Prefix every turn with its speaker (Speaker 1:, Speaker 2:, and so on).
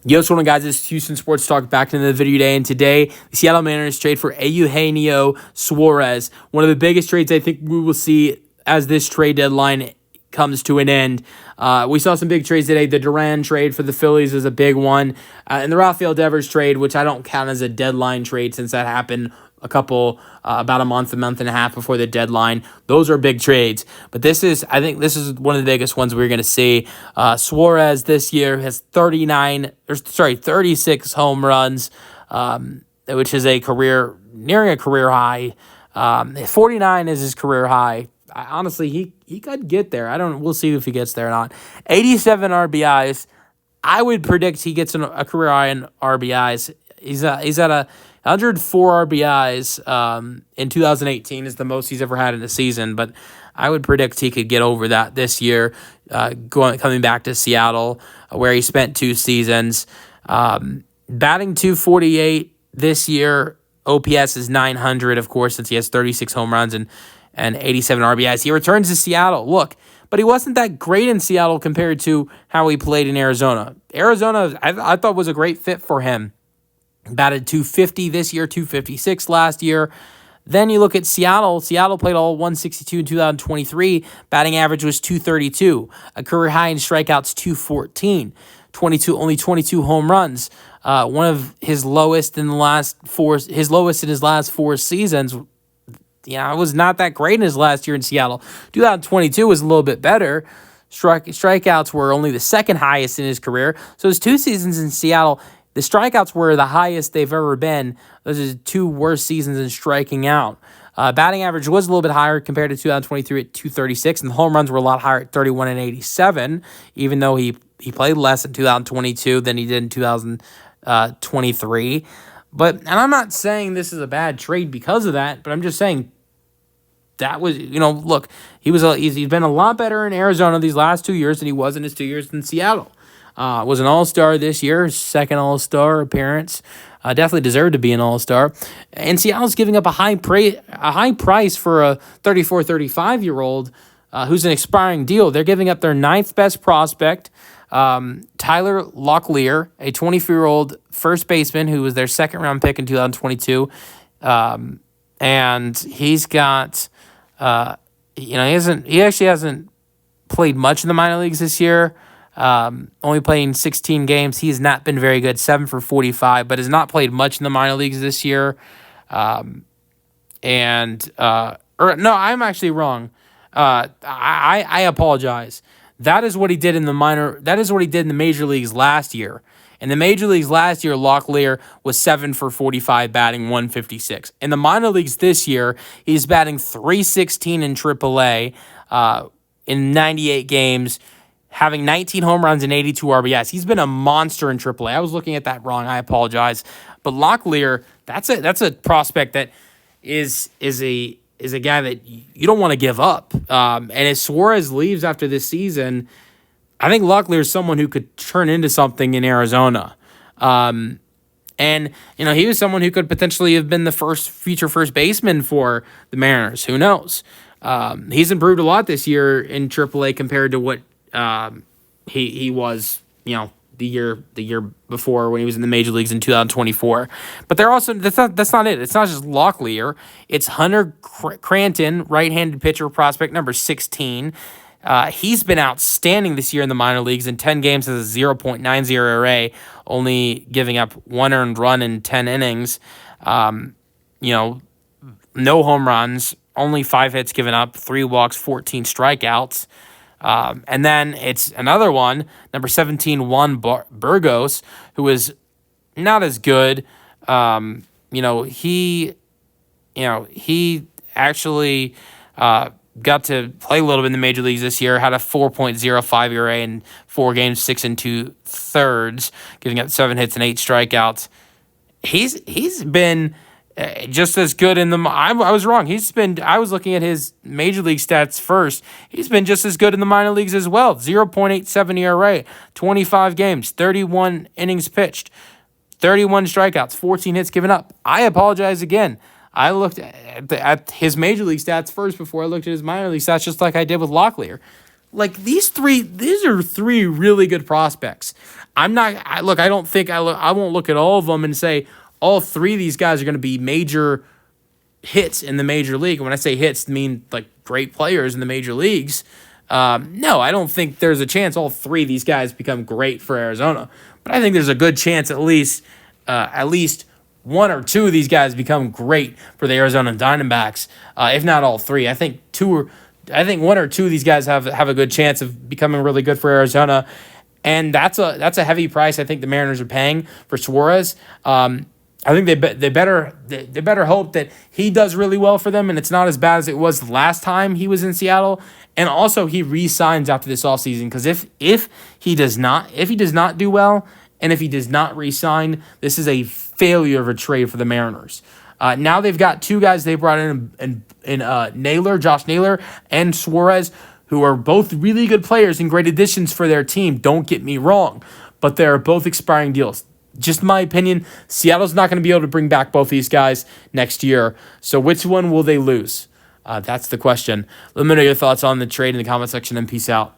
Speaker 1: Yo, what's going on, guys? This is Houston Sports Talk back into the video today, and today the Seattle Mariners trade for Eugenio Suárez, one of the biggest trades I think we will see as this trade deadline comes to an end. We saw some big trades today. The Duran trade for the Phillies is a big one, and the Rafael Devers trade, which I don't count as a deadline trade since that happened about a month and a half before the deadline. Those are big trades. But I think this is one of the biggest ones we're going to see. Suárez this year has 36 home runs, which is nearing a career high. 49 is his career high. Honestly, he could get there. We'll see if he gets there or not. 87 RBIs. I would predict he gets a career high in RBIs. He's at 104 RBIs in 2018 is the most he's ever had in a season, but I would predict he could get over that this year, coming back to Seattle, where he spent 2 seasons. Batting .248 this year, OPS is 900, of course, since he has 36 home runs and 87 RBIs. He returns to Seattle. Look, but he wasn't that great in Seattle compared to how he played in Arizona. Arizona, I thought, was a great fit for him. Batted .250 this year, .256 last year. Then you look at Seattle. Seattle played all 162 in 2023. Batting average was .232. A career high in strikeouts, .214. Only 22 home runs. One of his lowest in his last 4 seasons. Yeah, it was not that great in his last year in Seattle. 2022 was a little bit better. Strikeouts were only the second highest in his career. So his 2 seasons in Seattle, the strikeouts were the highest they've ever been. Those are 2 worst seasons in striking out. Batting average was a little bit higher compared to 2023 at .236, and the home runs were a lot higher at 31 and 87, even though he played less in 2022 than he did in 2023. And I'm not saying this is a bad trade because of that, but I'm just saying that was, look, he's been a lot better in Arizona these last 2 years than he was in his 2 years in Seattle. Was an all-star this year, second all-star appearance. Definitely deserved to be an all-star. And Seattle's giving up a high price for a 35-year-old who's an expiring deal. They're giving up their 9th best prospect, Tyler Locklear, a 24-year-old first baseman who was their second-round pick in 2022. And he's got, he actually hasn't played much in the minor leagues this year. Only playing 16 games. He has not been very good, 7 for 45, but has not played much in the minor leagues this year. I'm actually wrong. I apologize. That is what he did in the major leagues last year. In the major leagues last year, Locklear was 7 for 45, batting 156. In the minor leagues this year, he's batting .316 in AAA in 98 games, having 19 home runs and 82 RBIs. He's been a monster in AAA. I was looking at that wrong. I apologize. But Locklear, that's a prospect that is a guy that you don't want to give up. And as Suárez leaves after this season, I think Locklear is someone who could turn into something in Arizona. And he was someone who could potentially have been the future first baseman for the Mariners. Who knows? He's improved a lot this year in AAA compared to what he was, the year before when he was in the major leagues in 2024. But that's not it. It's not just Locklear. It's Hunter Cranton, right-handed pitcher, prospect number 16. He's been outstanding this year in the minor leagues. In 10 games has a 0.90 ERA, only giving up 1 earned run in 10 innings. No home runs, only 5 hits given up, 3 walks, 14 strikeouts. And then it's another one, number 17, Juan Burgos, who is not as good. He actually got to play a little bit in the major leagues this year, had a 4.05 ERA in 4 games, 6 2/3, giving up 7 hits and 8 strikeouts. He's been just as good in the. I was wrong. I was looking at his major league stats first. He's been just as good in the minor leagues as well. 0.87 ERA, 25 games, 31 innings pitched, 31 strikeouts, 14 hits given up. I apologize again. I looked at his major league stats first before I looked at his minor league stats, just like I did with Locklear. Like these are three really good prospects. I don't think I won't look at all of them and say all three of these guys are going to be major hits in the major league. And when I say hits, I mean like great players in the major leagues. No, I don't think there's a chance all three of these guys become great for Arizona. But I think there's a good chance at least one or two of these guys become great for the Arizona Diamondbacks, if not all three. I think one or two of these guys have a good chance of becoming really good for Arizona, and that's a heavy price. I think the Mariners are paying for Suárez. I think they better hope that he does really well for them, and it's not as bad as it was the last time he was in Seattle. And also he re-signs after this offseason, because if he does not do well, and if he does not re-sign, this is a failure of a trade for the Mariners. Now they've got two guys they brought in Josh Naylor, and Suárez, who are both really good players and great additions for their team. Don't get me wrong, but they're both expiring deals. Just my opinion, Seattle's not going to be able to bring back both these guys next year. So which one will they lose? That's the question. Let me know your thoughts on the trade in the comment section, and peace out.